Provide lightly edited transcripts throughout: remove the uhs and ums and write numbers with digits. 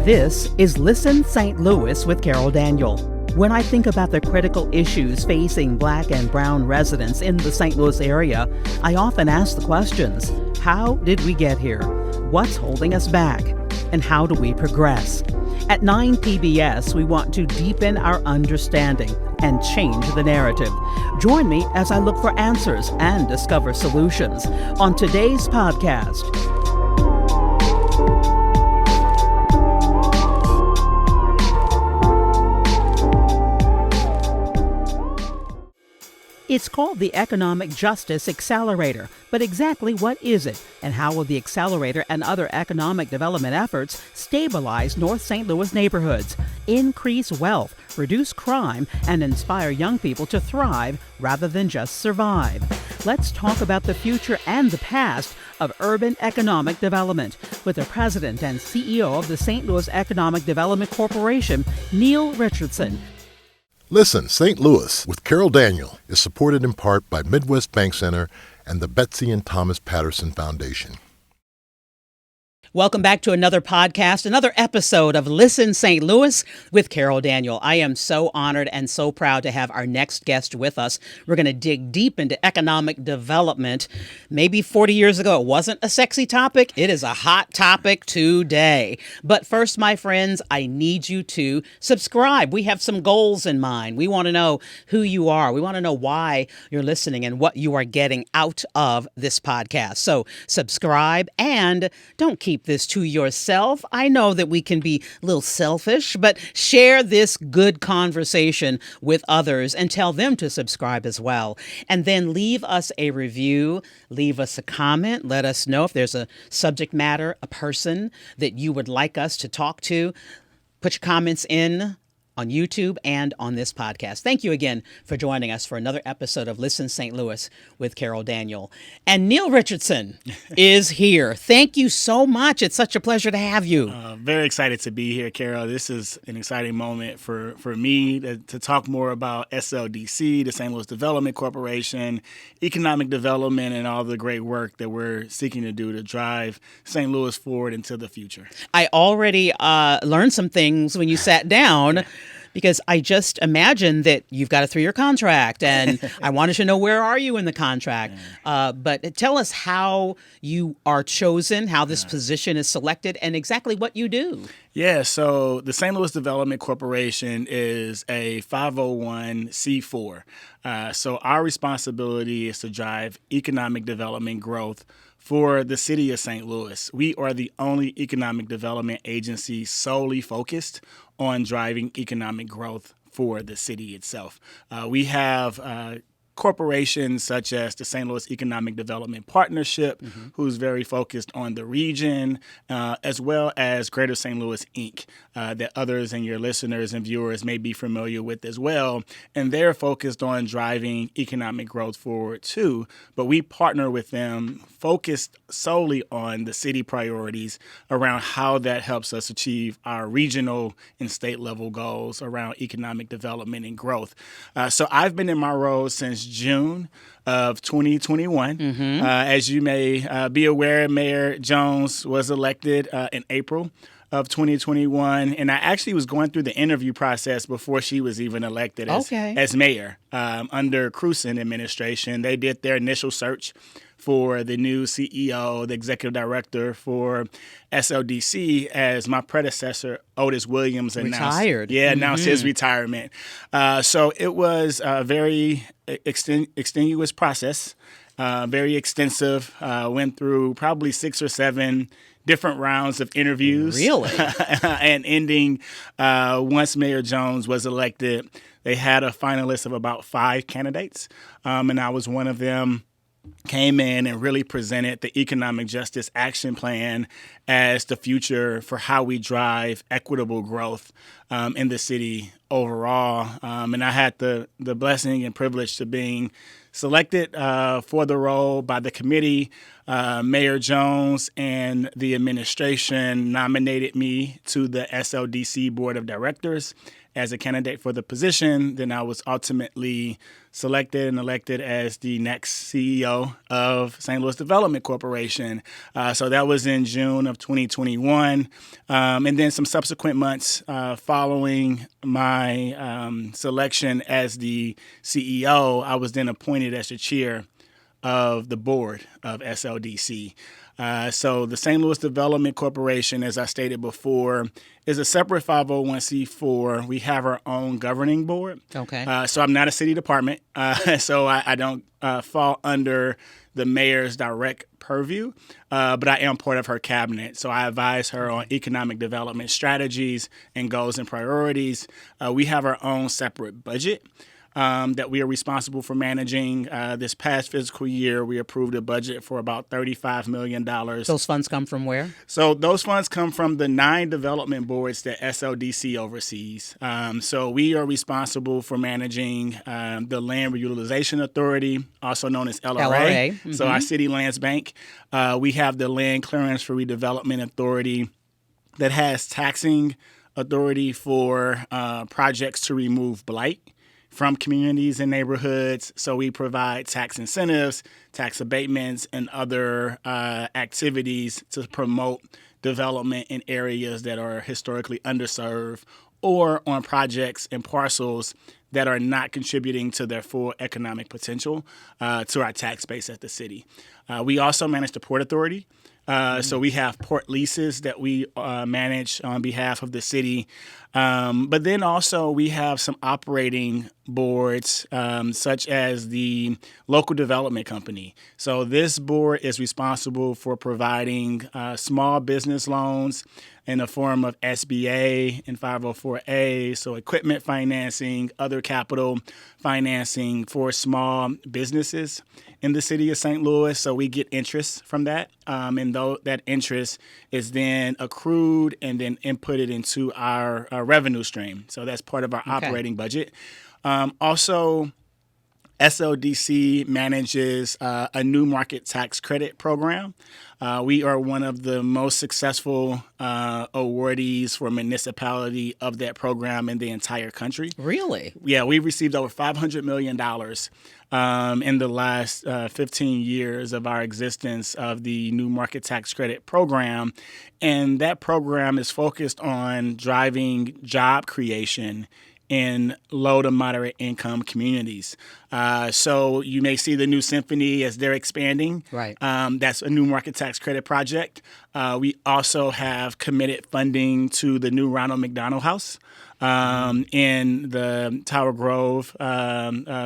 This is Listen St. Louis with Carol Daniel. When I think about the critical issues facing Black and Brown residents in the St. Louis area, I often ask the questions: how did we get here? What's holding us back? And how do we progress? At 9 PBS, we want to deepen our understanding and change the narrative. Join me as I look for answers and discover solutions on today's podcast. It's called the Economic Justice Accelerator, but exactly what is it, and how will the accelerator and other economic development efforts stabilize North St. Louis neighborhoods, increase wealth, reduce crime, and inspire young people to thrive rather than just survive? Let's talk about the future and the past of urban economic development with the president and CEO of the St. Louis Economic Development Corporation, Neal Richardson. Listen, St. Louis with Carol Daniel is supported in part by Midwest Bank Center and the Betsy and Thomas Patterson Foundation. Welcome back to another podcast, another episode of Listen St. Louis with Carol Daniel. I am so honored and so proud to have our next guest with us. We're going to dig deep into economic development. Maybe 40 years ago, it wasn't a sexy topic. It is a hot topic today. But first, my friends, I need you to subscribe. We have some goals in mind. We want to know who you are. We want to know why you're listening and what you are getting out of this podcast. So subscribe and don't keep this to yourself. I know that we can be a little selfish, but share this good conversation with others and tell them to subscribe as well. And then leave us a review, leave us a comment, let us know if there's a subject matter, a person that you would like us to talk to. Put your comments in on YouTube and on this podcast. Thank you again for joining us for another episode of Listen St. Louis with Carol Daniel. And Neal Richardson is here. Thank you so much. It's such a pleasure to have you. Very excited to be here, Carol. This is an exciting moment for me to talk more about SLDC, the St. Louis Development Corporation, economic development, and all the great work that we're seeking to do to drive St. Louis forward into the future. I already learned some things when you sat down, because I just imagined that you've got a 3-year contract, and I wanted to know, where are you in the contract? But tell us how you are chosen, how this position is selected, and exactly what you do. Yeah, so the St. Louis Development Corporation is a 501c4. So our responsibility is to drive economic development growth for the city of St. Louis. We are the only economic development agency solely focused on driving economic growth for the city itself. We have corporations such as the St. Louis Economic Development Partnership, who's very focused on the region, as well as Greater St. Louis, Inc., that others and your listeners and viewers may be familiar with as well. And they're focused on driving economic growth forward too. But we partner with them focused solely on the city priorities around how that helps us achieve our regional and state level goals around economic development and growth. So I've been in my role since June of 2021. As you may be aware, Mayor Jones was elected in April of 2021, and I actually was going through the interview process before she was even elected as mayor. Under Cruzen administration, they did their initial search for the new CEO, the executive director for SLDC, as my predecessor, Otis Williams, announced his retirement. So it was a very extenuous process, very extensive. Went through probably 6 or 7 different rounds of interviews. Really? And ending once Mayor Jones was elected, they had a finalist of about 5 candidates, and I was one of them. Came in and really presented the Economic Justice Action Plan as the future for how we drive equitable growth in the city overall. And I had the blessing and privilege to being selected for the role by the committee. Mayor Jones and the administration nominated me to the SLDC Board of Directors as a candidate for the position. Then I was ultimately selected and elected as the next CEO of St. Louis Development Corporation. So that was in June of 2021. And then some subsequent months following my selection as the CEO, I was then appointed as the chair of the board of SLDC. So the St. Louis Development Corporation, as I stated before, is a separate 501c4. We have our own governing board. Okay. So I'm not a city department. So I don't fall under the mayor's direct purview, but I am part of her cabinet. So I advise her on economic development strategies and goals and priorities. We have our own separate budget that we are responsible for managing. This past fiscal year, we approved a budget for about $35 million. Those funds come from where? So those funds come from the 9 development boards that SLDC oversees. So we are responsible for managing the Land Reutilization Authority, also known as LRA. Mm-hmm. So our city lands bank. We have the Land Clearance for Redevelopment Authority that has taxing authority for projects to remove blight from communities and neighborhoods. So we provide tax incentives, tax abatements, and other activities to promote development in areas that are historically underserved or on projects and parcels that are not contributing to their full economic potential to our tax base at the city. We also manage the Port Authority. So we have port leases that we manage on behalf of the city. But then also we have some operating boards, such as the Local Development Company. So this board is responsible for providing small business loans in the form of SBA and 504A, so equipment financing, other capital financing for small businesses in the city of St. Louis. So we get interest from that, and though that interest is then accrued and then inputted into our revenue stream. So that's part of our operating budget. Also, SLDC manages a new market tax credit program. We are one of the most successful awardees for municipality of that program in the entire country. Really? Yeah, we received over $500 million in the last 15 years of our existence of the new market tax credit program. And that program is focused on driving job creation in low to moderate income communities. So you may see the new Symphony as they're expanding. Right. That's a new market tax credit project. We also have committed funding to the new Ronald McDonald House in the Tower Grove,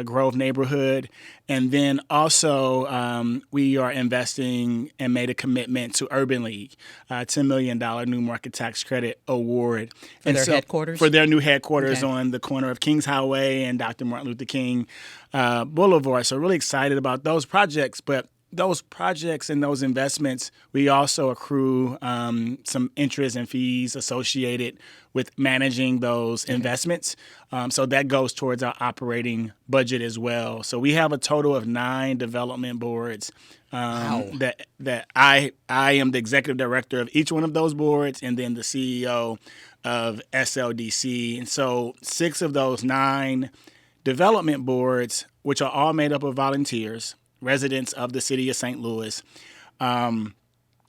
Grove neighborhood. And then also we are investing and made a commitment to Urban League, $10 million new market tax credit award. For their headquarters? For their new headquarters on the corner of Kings Highway and Dr. Martin Luther King Boulevard. So really excited about those projects. But those projects and those investments, we also accrue some interest and fees associated with managing those investments. So that goes towards our operating budget as well. So we have a total of 9 development boards that I am the executive director of each one of those boards, and then the CEO of SLDC. And so 6 of those 9 development boards, which are all made up of volunteers, residents of the city of St. Louis,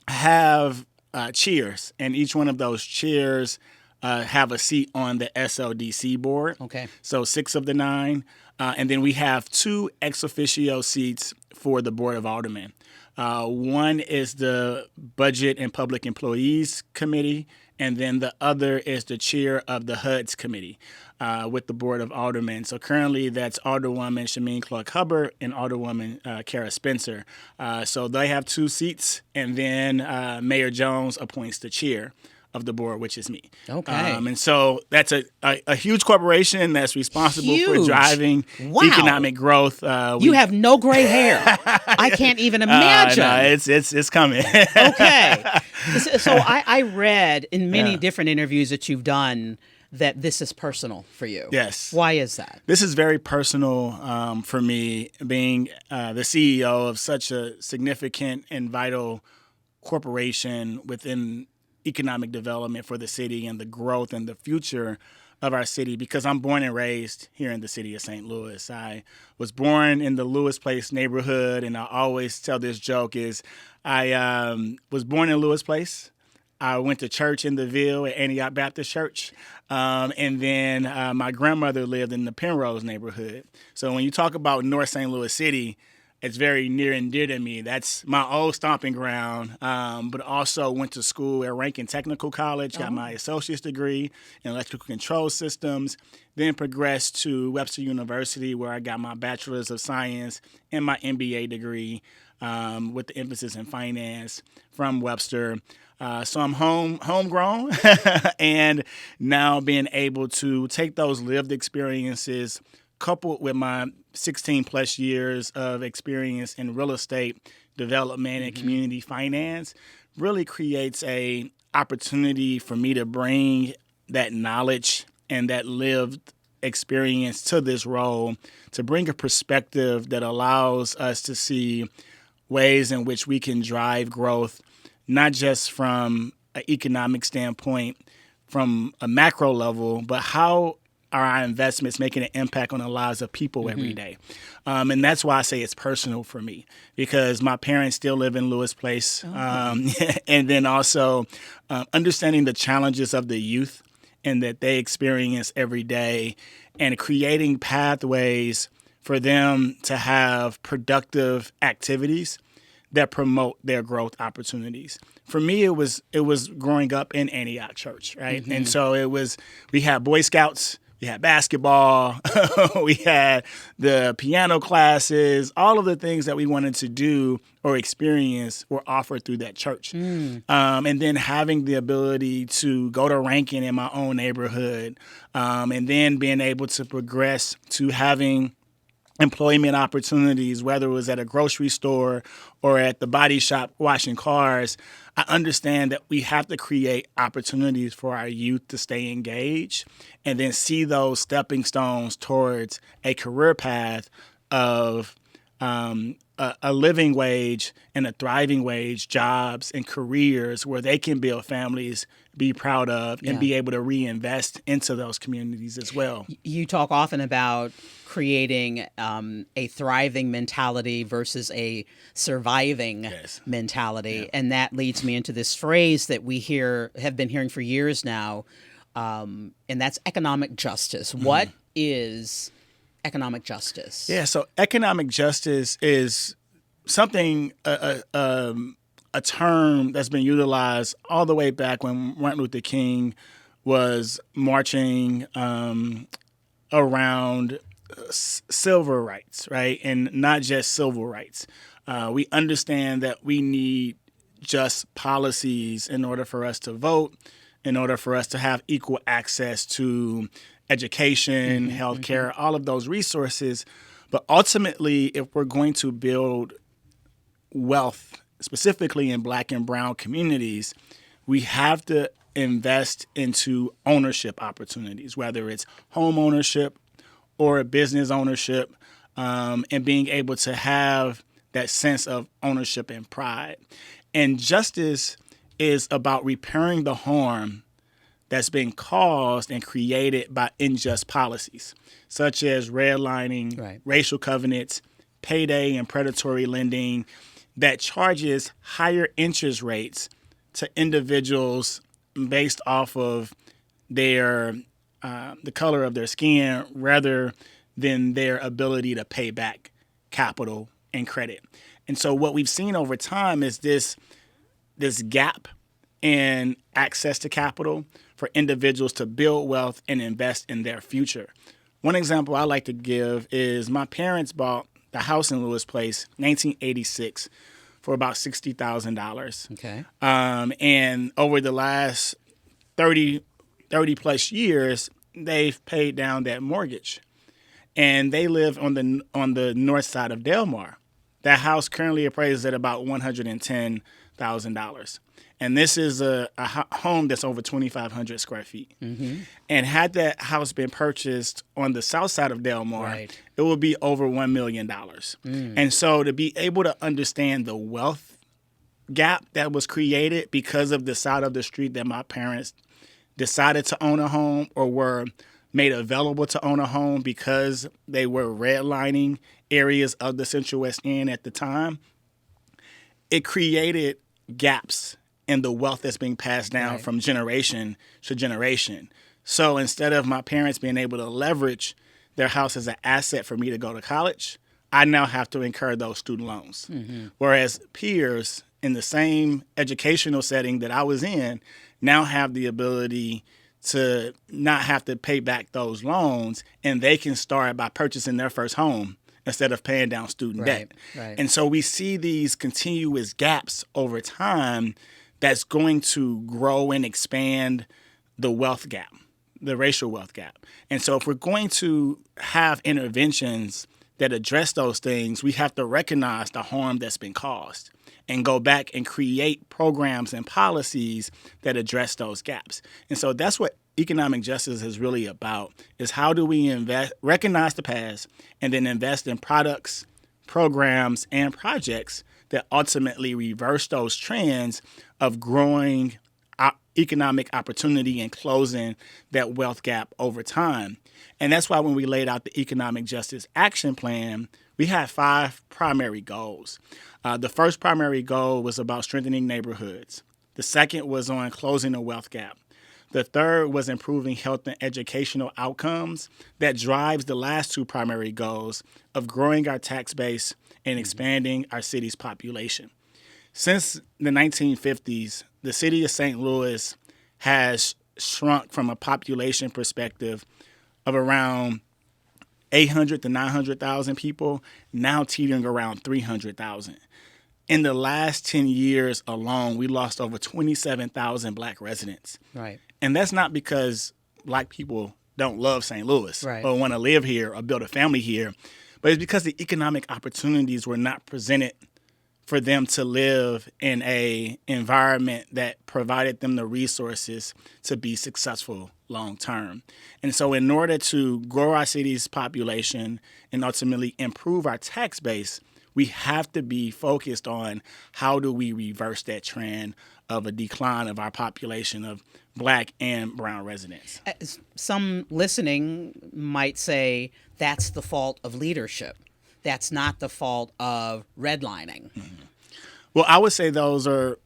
have chairs, and each one of those chairs have a seat on the SLDC board. Okay. So 6 of the 9. And then we have 2 ex officio seats for the Board of Aldermen. One is the Budget and Public Employees Committee, and then the other is the chair of the HUD's committee with the Board of Aldermen. So currently that's Alderwoman Shameen Clark-Hubbard and Alderwoman Kara Spencer. So they have 2 seats, and then Mayor Jones appoints the chair of the board, which is me. Okay. And so that's a huge corporation that's responsible for driving economic growth. You have no gray hair. I can't even imagine. No, it's coming. Okay. So I read in many different interviews that you've done that this is personal for you. Yes. Why is that? This is very personal for me, being the CEO of such a significant and vital corporation within economic development for the city and the growth and the future of our city, because I'm born and raised here in the city of St. Louis. I was born in the Lewis Place neighborhood, and I always tell this joke is I was born in Lewis Place. I went to church in the Ville at Antioch Baptist Church. And then my grandmother lived in the Penrose neighborhood. So when you talk about North St. Louis City, it's very near and dear to me. That's my old stomping ground, but also went to school at Rankin Technical College, got my associate's degree in electrical control systems, then progressed to Webster University, where I got my bachelor's of science and my MBA degree with the emphasis in finance from Webster. So I'm homegrown, and now being able to take those lived experiences coupled with my 16 plus years of experience in real estate development and community finance really creates a opportunity for me to bring that knowledge and that lived experience to this role, to bring a perspective that allows us to see ways in which we can drive growth, not just from an economic standpoint, from a macro level, but how are our investments making an impact on the lives of people every day? And that's why I say it's personal for me, because my parents still live in Lewis Place. And then also understanding the challenges of the youth and that they experience every day, and creating pathways for them to have productive activities that promote their growth opportunities. For me, it was growing up in Antioch Church, right? And so we had Boy Scouts, we had basketball, we had the piano classes, all of the things that we wanted to do or experience were offered through that church. And then having the ability to go to Rankin in my own neighborhood, and then being able to progress to having employment opportunities, whether it was at a grocery store or at the body shop washing cars. I understand that we have to create opportunities for our youth to stay engaged and then see those stepping stones towards a career path of a living wage and a thriving wage, jobs and careers where they can build families, be proud of, and be able to reinvest into those communities as well. You talk often about creating a thriving mentality versus a surviving mentality. And that leads me into this phrase that we have been hearing for years now, and that's economic justice. What is economic justice? Yeah, so economic justice is something, a term that's been utilized all the way back when Martin Luther King was marching around civil rights, right? And not just civil rights. We understand that we need just policies in order for us to vote, in order for us to have equal access to education, healthcare, all of those resources. But ultimately, if we're going to build wealth, specifically in Black and Brown communities, we have to invest into ownership opportunities, whether it's home ownership or business ownership, and being able to have that sense of ownership and pride. And justice is about repairing the harm that's been caused and created by unjust policies, such as redlining, racial covenants, payday and predatory lending that charges higher interest rates to individuals based off of their the color of their skin rather than their ability to pay back capital and credit. And so what we've seen over time is this gap in access to capital for individuals to build wealth and invest in their future. One example I like to give is my parents bought the house in Lewis Place, 1986, for about $60,000. Okay. And over the last 30 plus years, they've paid down that mortgage. And they live on the north side of Delmar. That house currently appraises at about $110,000. And this is a home that's over 2,500 square feet. And had that house been purchased on the south side of Delmar, it would be over $1 million. And so to be able to understand the wealth gap that was created because of the side of the street that my parents decided to own a home or were made available to own a home because they were redlining areas of the Central West End at the time, it created gaps in the wealth that's being passed down from generation to generation. So instead of my parents being able to leverage their house as an asset for me to go to college, I now have to incur those student loans. Whereas peers in the same educational setting that I was in now have the ability to not have to pay back those loans, and they can start by purchasing their first home instead of paying down student debt. And so we see these continuous gaps over time that's going to grow and expand the wealth gap, the racial wealth gap. And so if we're going to have interventions that address those things, we have to recognize the harm that's been caused and go back and create programs and policies that address those gaps. And so that's what economic justice is really about, is how do we recognize the past and then invest in products, programs, and projects that ultimately reverse those trends of growing economic opportunity and closing that wealth gap over time. And that's why when we laid out the Economic Justice Action Plan, we had 5 primary goals. The first primary goal was about strengthening neighborhoods. The second was on closing the wealth gap. The third was improving health and educational outcomes that drives the last 2 primary goals of growing our tax base and expanding our city's population. Since the 1950s, the city of St. Louis has shrunk from a population perspective of around 800 to 900,000 people, now teetering around 300,000. In the last 10 years alone, we lost over 27,000 Black residents. And that's not because Black people don't love St. Louis or want to live here or build a family here, but it's because the economic opportunities were not presented for them to live in a environment that provided them the resources to be successful long term. And so in order to grow our city's population and ultimately improve our tax base, we have to be focused on how do we reverse that trend of a decline of our population of Black and brown residents. Some listening might say that's the fault of leadership. That's not the fault of redlining. Well, I would say those are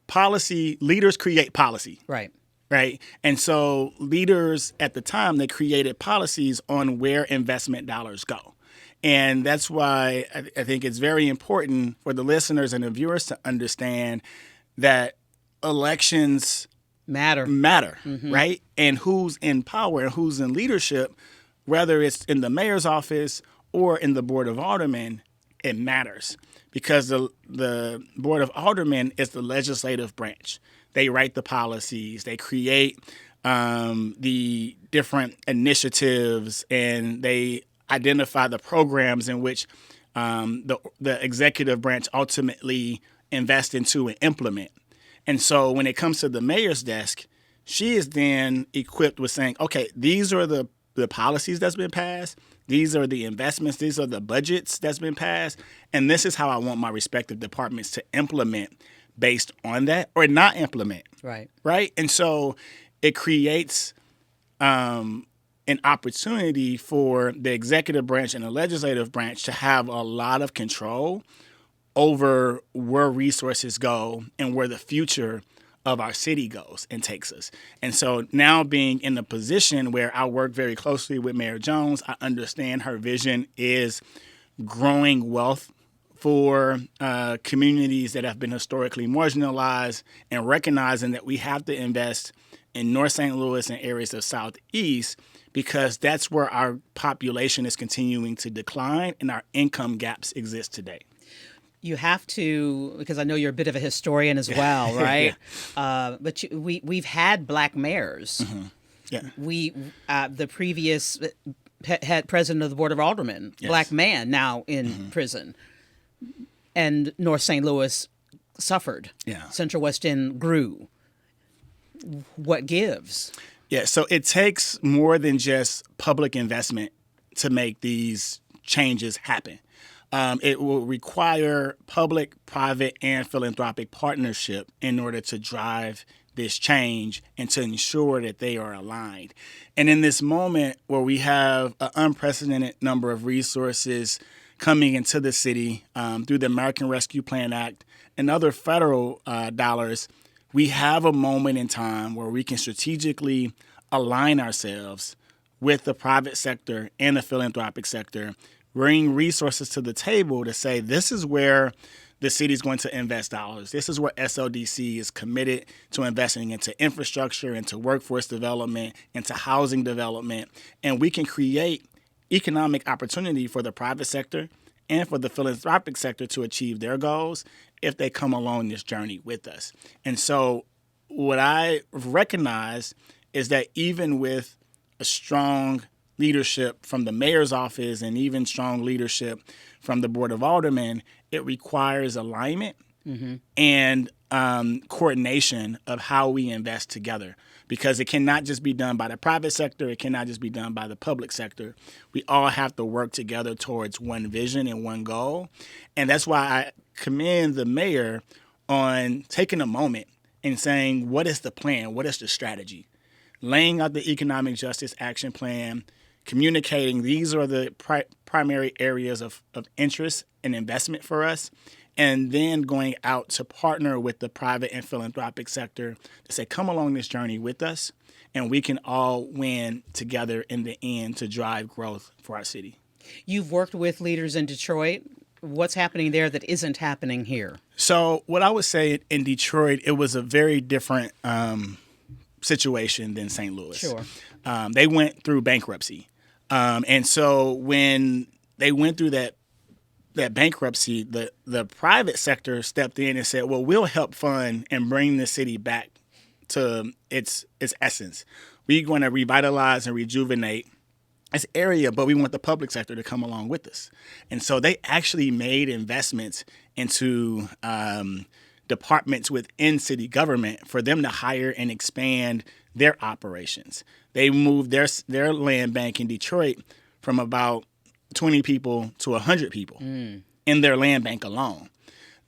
policy. Leaders create policy. Right. And so leaders at the time, they created policies on where investment dollars go. And that's why I think it's very important for the listeners and the viewers to understand that elections matter, right? And who's in power and who's in leadership, whether it's in the mayor's office or in the Board of Aldermen, it matters because the Board of Aldermen is the legislative branch. They write the policies, they create the different initiatives, and they identify the programs in which the executive branch ultimately invest into and implement. And so when it comes to the mayor's desk, she is then equipped with saying, okay, these are the policies that's been passed. These are the investments. These are the budgets that's been passed. And this is how I want my respective departments to implement based on that or not implement. Right. And so it creates an opportunity for the executive branch and the legislative branch to have a lot of control over where resources go and where the future of our city goes and takes us. And so now being in the position where I work very closely with Mayor Jones, I understand her vision is growing wealth for communities that have been historically marginalized and recognizing that we have to invest in North St. Louis and areas of Southeast because that's where our population is continuing to decline and our income gaps exist today. You have to, because I know you're a bit of a historian as well, right? But we've had Black mayors. The previous had president of the Board of Aldermen, Black man, now in prison. And North St. Louis suffered. Yeah. Central West End grew. What gives? Yeah, so it takes more than just public investment to make these changes happen. It will require public, private, and philanthropic partnership in order to drive this change and to ensure that they are aligned. And in this moment where we have an unprecedented number of resources coming into the city through the American Rescue Plan Act and other federal dollars, we have a moment in time where we can strategically align ourselves with the private sector and the philanthropic sector, bring resources to the table to say this is where the city is going to invest dollars. This is where SLDC is committed to investing into infrastructure, into workforce development, into housing development, and we can create economic opportunity for the private sector and for the philanthropic sector to achieve their goals if they come along this journey with us. And so what I recognize is that even with a strong leadership from the mayor's office and even strong leadership from the Board of Aldermen, it requires alignment and coordination of how we invest together, because it cannot just be done by the private sector. It cannot just be done by the public sector. We all have to work together towards one vision and one goal. And that's why I commend the mayor on taking a moment and saying, what is the plan? What is the strategy? Laying out the economic justice action plan, communicating these are the primary areas of interest and investment for us, and then going out to partner with the private and philanthropic sector to say, come along this journey with us, and we can all win together in the end to drive growth for our city. You've worked with leaders in Detroit. What's happening there that isn't happening here? So what I would say in Detroit, it was a very different situation than St. Louis. Sure. They went through bankruptcy. And so when they went through that bankruptcy, the private sector stepped in and said, well, we'll help fund and bring the city back to its essence. We're going to revitalize and rejuvenate this area, but we want the public sector to come along with us. And so they actually made investments into departments within city government for them to hire and expand their operations. They moved their land bank in Detroit from about 20 people to 100 people in their land bank alone.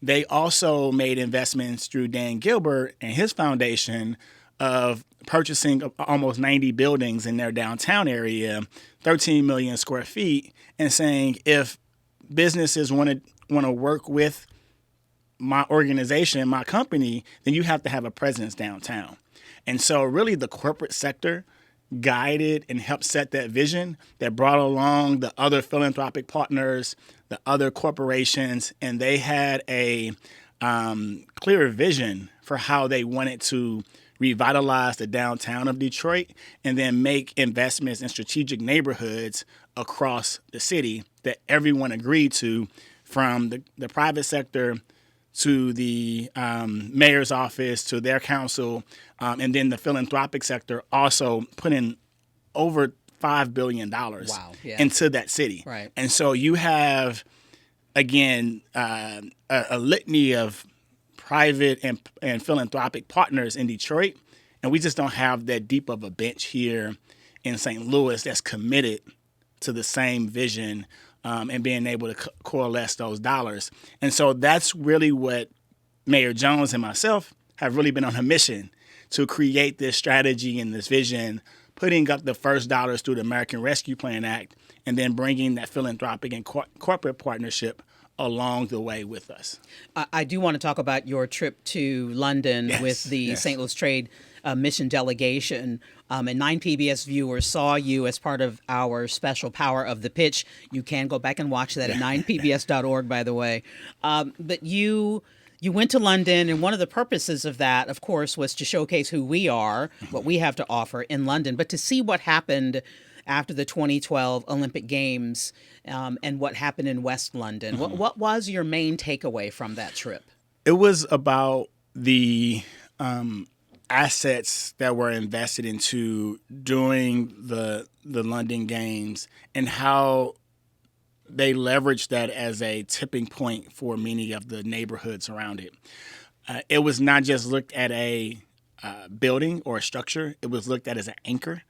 They also made investments through Dan Gilbert and his foundation of purchasing almost 90 buildings in their downtown area, 13 million square feet, and saying if businesses want to work with my organization, my company, then you have to have a presence downtown. And so really the corporate sector guided and helped set that vision that brought along the other philanthropic partners, the other corporations, and they had a clear vision for how they wanted to revitalize the downtown of Detroit and then make investments in strategic neighborhoods across the city that everyone agreed to, from the private sector to the mayor's office, to their council, and then the philanthropic sector also put in over $5 billion into that city. Right. And so you have, again, a litany of private and philanthropic partners in Detroit, and we just don't have that deep of a bench here in St. Louis that's committed to the same vision and being able to coalesce those dollars. And so that's really what Mayor Jones and myself have really been on a mission to create this strategy and this vision, putting up the first dollars through the American Rescue Plan Act, and then bringing that philanthropic and corporate partnership along the way with us. I do want to talk about your trip to London with the St. Louis Trade Mission delegation. And 9 PBS viewers saw you as part of our special Power of the Pitch. You can go back and watch that at 9pbs.org, by the way. But you went to London, and one of the purposes of that, of course, was to showcase who we are, what we have to offer in London, but to see what happened after the 2012 Olympic Games and what happened in West London. What was your main takeaway from that trip? It was about the assets that were invested into during the London Games and how they leveraged that as a tipping point for many of the neighborhoods around it. it was not just looked at a building or a structure. It was looked at as an anchor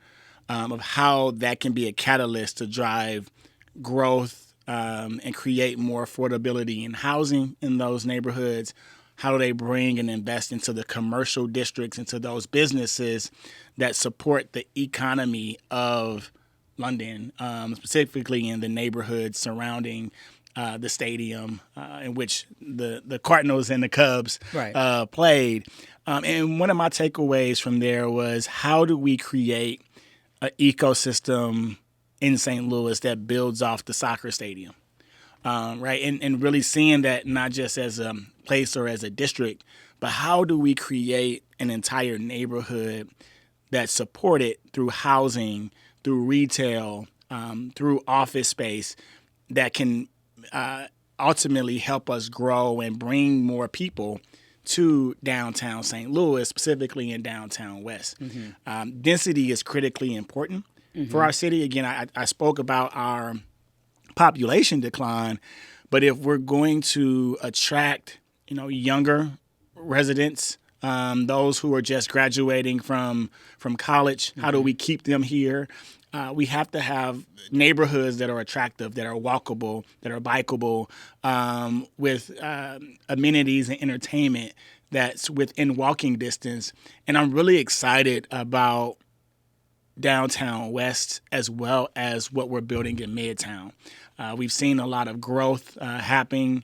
of how that can be a catalyst to drive growth and create more affordability in housing in those neighborhoods. How do they bring and invest into the commercial districts, into those businesses that support the economy of London, specifically in the neighborhoods surrounding the stadium in which the Cardinals and the Cubs played. And one of my takeaways from there was, how do we create an ecosystem in St. Louis that builds off the soccer stadium? Right, and really seeing that not just as a place or as a district, but how do we create an entire neighborhood that's supported through housing, through retail, through office space that can ultimately help us grow and bring more people to downtown St. Louis, specifically in downtown West. Density is critically important for our city. Again, I spoke about our population decline, but if we're going to attract, younger residents, those who are just graduating from college, how do we keep them here? We have to have neighborhoods that are attractive, that are walkable, that are bikeable, with amenities and entertainment that's within walking distance. And I'm really excited about downtown West as well as what we're building in Midtown. We've seen a lot of growth happening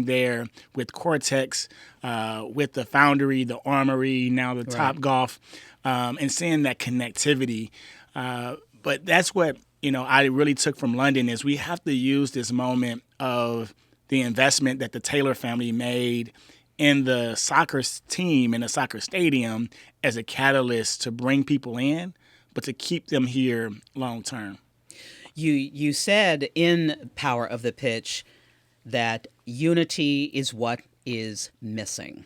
there with Cortex, with the Foundry, the Armory, now the Topgolf, and seeing that connectivity. But that's what I really took from London, is we have to use this moment of the investment that the Taylor family made in the soccer team and the soccer stadium as a catalyst to bring people in, but to keep them here long term. You said in Power of the Pitch that unity is what is missing.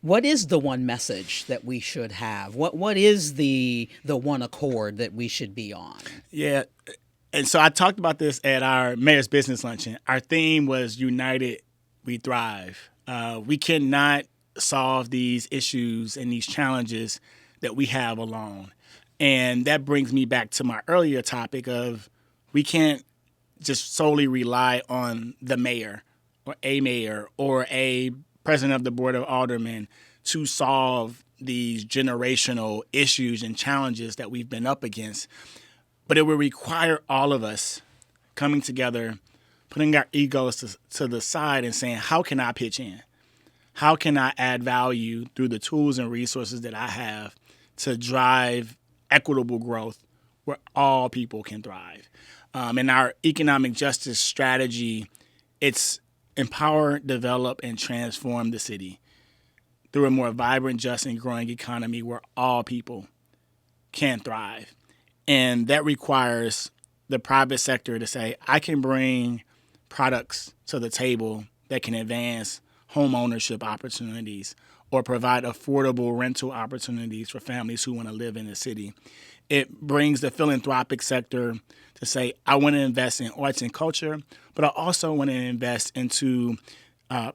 What is the one message that we should have? What is the one accord that we should be on? Yeah, and so I talked about this at our mayor's business luncheon. Our theme was United, We Thrive. We cannot solve these issues and these challenges that we have alone. And that brings me back to my earlier topic of, we can't just solely rely on the mayor or a president of the board of aldermen to solve these generational issues and challenges that we've been up against. But it will require all of us coming together, putting our egos to the side and saying, how can I pitch in? How can I add value through the tools and resources that I have to drive equitable growth where all people can thrive? And our economic justice strategy, it's empower, develop, and transform the city through a more vibrant, just, and growing economy where all people can thrive. And that requires the private sector to say, I can bring products to the table that can advance home ownership opportunities or provide affordable rental opportunities for families who want to live in the city. It brings the philanthropic sector to say, I want to invest in arts and culture, but I also want to invest into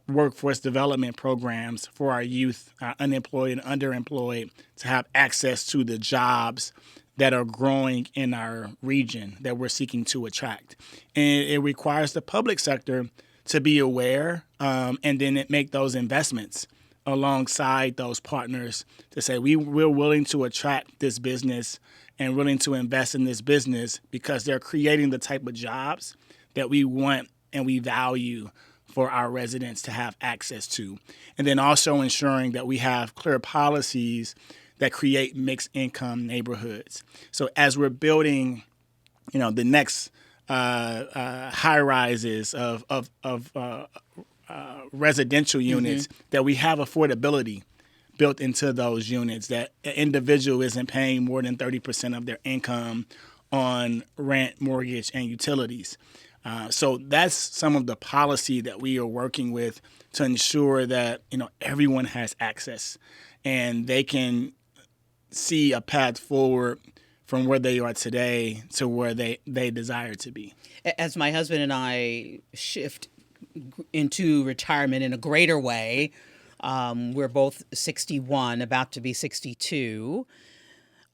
workforce development programs for our youth, unemployed and underemployed, to have access to the jobs that are growing in our region that we're seeking to attract. And it requires the public sector to be aware and then make those investments alongside those partners to say, we're willing to attract this business and willing to invest in this business because they're creating the type of jobs that we want and we value for our residents to have access to. And then also ensuring that we have clear policies that create mixed income neighborhoods. So as we're building, the next high rises of residential units, that we have affordability built into those units, that an individual isn't paying more than 30% of their income on rent, mortgage, and utilities. So that's some of the policy that we are working with to ensure that everyone has access and they can see a path forward from where they are today to where they desire to be. As my husband and I shift into retirement in a greater way, We're both 61, about to be 62.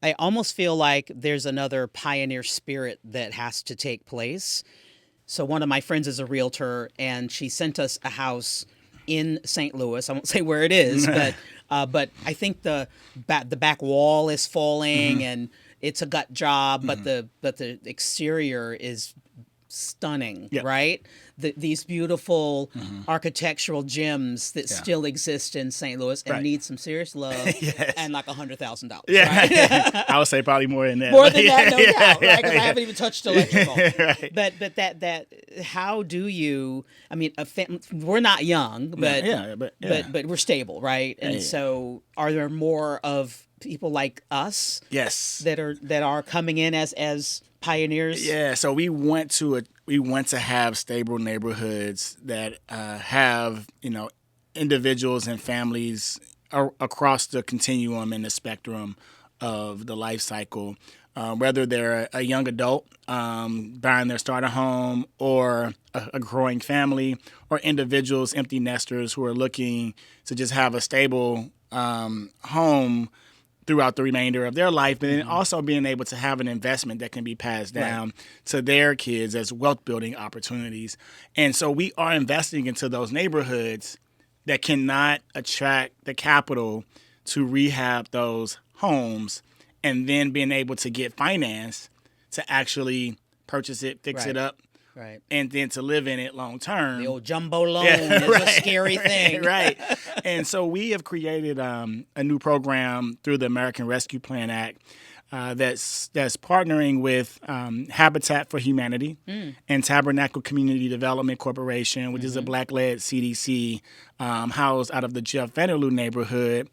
I almost feel like there's another pioneer spirit that has to take place. So one of my friends is a realtor, and she sent us a house in St. Louis. I won't say where it is, but I think the back wall is falling, and it's a gut job, but the exterior is stunning, Yep. right? These beautiful architectural gems that still exist in St. Louis and Right. need some serious love and like $100,000. Yeah, Right? I would say probably more than that. More than Yeah, that, no yeah, doubt, yeah, right? Because yeah. I haven't even touched electrical. Right. But that how do you? I mean, we're not young, but but we're stable, right? And Yeah. so, are there more of people like us Yes. that are coming in as pioneers? Yeah, so we want to have stable neighborhoods that have individuals and families across the continuum and the spectrum of the life cycle, whether they're a young adult buying their starter home, or a growing family, or individuals, empty nesters who are looking to just have a stable home throughout the remainder of their life, but then also being able to have an investment that can be passed down to their kids as wealth building opportunities. And so we are investing into those neighborhoods that cannot attract the capital to rehab those homes, and then being able to get finance to actually purchase it, fix it up, Right. and then to live in it long term. The old jumbo loan is a scary thing. Right. And so we have created a new program through the American Rescue Plan Act that's partnering with Habitat for Humanity and Tabernacle Community Development Corporation, which is a Black-led CDC housed out of the Jeff Vanderloo neighborhood,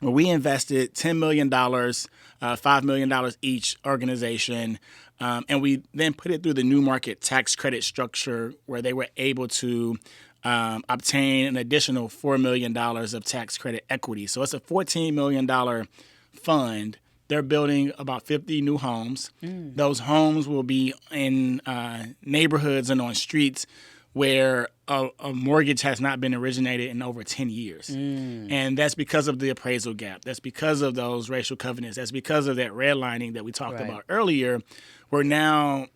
where we invested $10 million, $5 million each organization, and we then put it through the new market tax credit structure, where they were able to obtain an additional $4 million of tax credit equity. So it's a $14 million fund. They're building about 50 new homes. Those homes will be in neighborhoods and on streets where a mortgage has not been originated in over 10 years. And that's because of the appraisal gap. That's because of those racial covenants. That's because of that redlining that we talked about earlier, where now,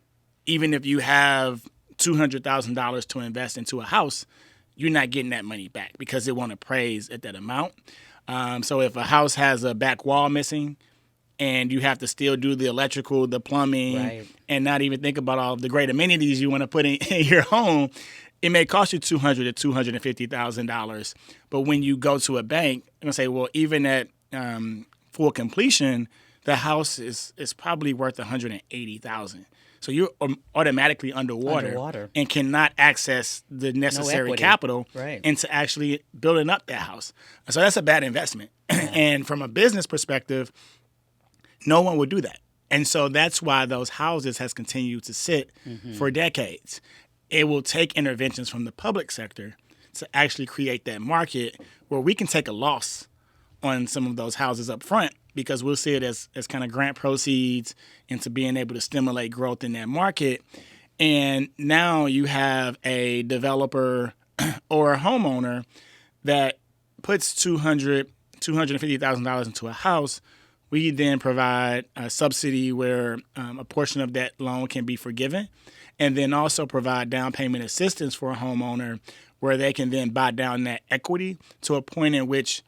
even if you have $200,000 to invest into a house, you're not getting that money back because it won't appraise at that amount. So if a house has a back wall missing, and you have to still do the electrical, the plumbing, and not even think about all of the great amenities you want to put in your home, it may cost you $200,000 to $250,000. But when you go to a bank, they're going to say, well, even at full completion, the house is probably worth $180,000. So you're automatically underwater and cannot access the necessary capital into actually building up that house. So that's a bad investment. And from a business perspective, no one would do that. And so that's why those houses has continued to sit for decades. It will take interventions from the public sector to actually create that market where we can take a loss on some of those houses up front, because we'll see it as kind of grant proceeds into being able to stimulate growth in that market. And now you have a developer or a homeowner that puts $250,000 into a house. We then provide a subsidy where a portion of that loan can be forgiven, and then also provide down payment assistance for a homeowner where they can then buy down that equity to a point in which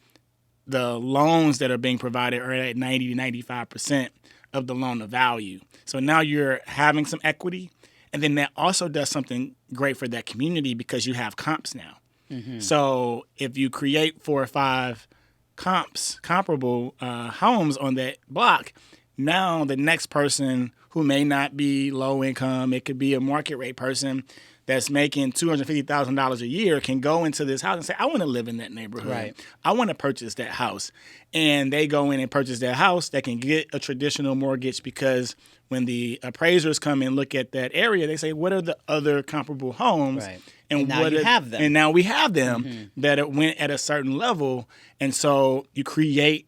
the loans that are being provided are at 90 to 95% of the loan of value. So now you're having some equity, and then that also does something great for that community because you have comps now. So if you create 4 or 5 comparable homes on that block, now the next person who may not be low income, it could be a market rate person that's making $250,000 a year, can go into this house and say, I want to live in that neighborhood. I want to purchase that house. And they go in and purchase that house. They can get a traditional mortgage because when the appraisers come and look at that area, they say, what are the other comparable homes? And now you have them. And now we have them that it went at a certain level. And so you create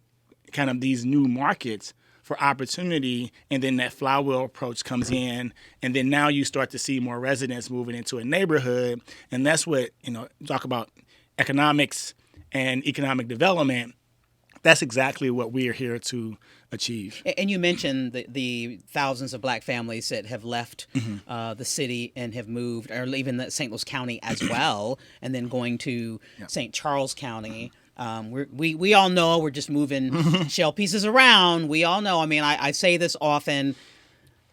kind of these new markets for opportunity, and then that flywheel approach comes in, and then now you start to see more residents moving into a neighborhood, and that's what, talk about economics and economic development, that's exactly what we are here to achieve. And you mentioned the thousands of black families that have left the city and have moved, or even the St. Louis County as well, and then going to St. Charles County. We all know we're just moving shell pieces around. We all know. I mean, I say this often.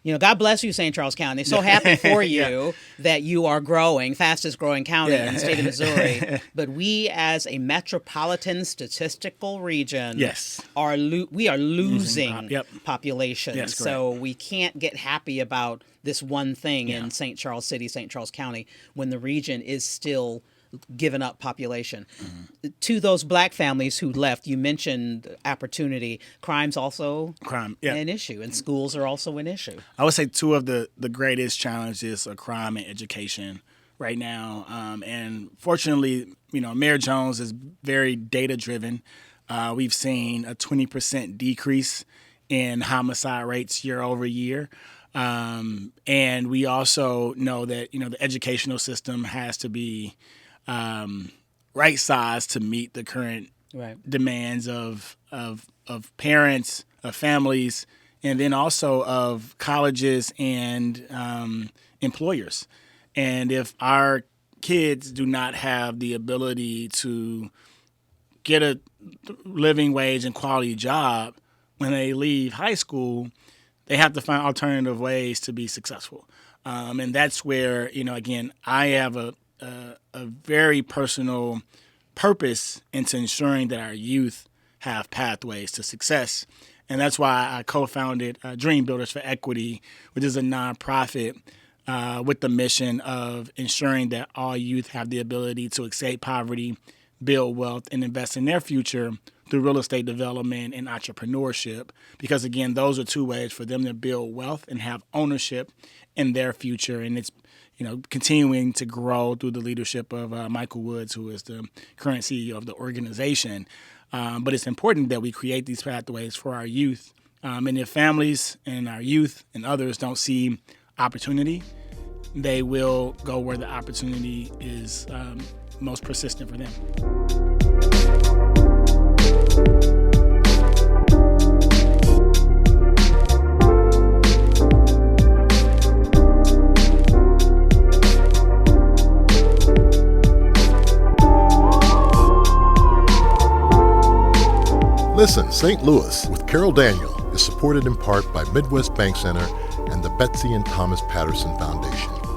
You know, God bless you, St. Charles County. So happy for you that you are growing, fastest growing county in the state of Missouri. But we, as a metropolitan statistical region, we are losing population. Yes, so we can't get happy about this one thing in St. Charles City, St. Charles County, when the region is still given up population. To those black families who left, you mentioned opportunity. Crime's also an issue, and schools are also an issue. I would say two of the greatest challenges are crime and education right now. And fortunately, Mayor Jones is very data-driven. We've seen a 20% decrease in homicide rates year over year. And we also know that, the educational system has to be right sized to meet the current demands of parents, of families, and then also of colleges and employers. And if our kids do not have the ability to get a living wage and quality job when they leave high school, they have to find alternative ways to be successful. And that's where, again, I have a very personal purpose into ensuring that our youth have pathways to success. And that's why I co-founded Dream Builders for Equity, which is a nonprofit with the mission of ensuring that all youth have the ability to escape poverty, build wealth, and invest in their future through real estate development and entrepreneurship. Because, again, those are two ways for them to build wealth and have ownership in their future. And it's continuing to grow through the leadership of Michael Woods, who is the current CEO of the organization. But it's important that we create these pathways for our youth. And if families and our youth and others don't see opportunity, they will go where the opportunity is most persistent for them. Listen, St. Louis with Carol Daniel is supported in part by Midwest Bank Center and the Betsy and Thomas Patterson Foundation.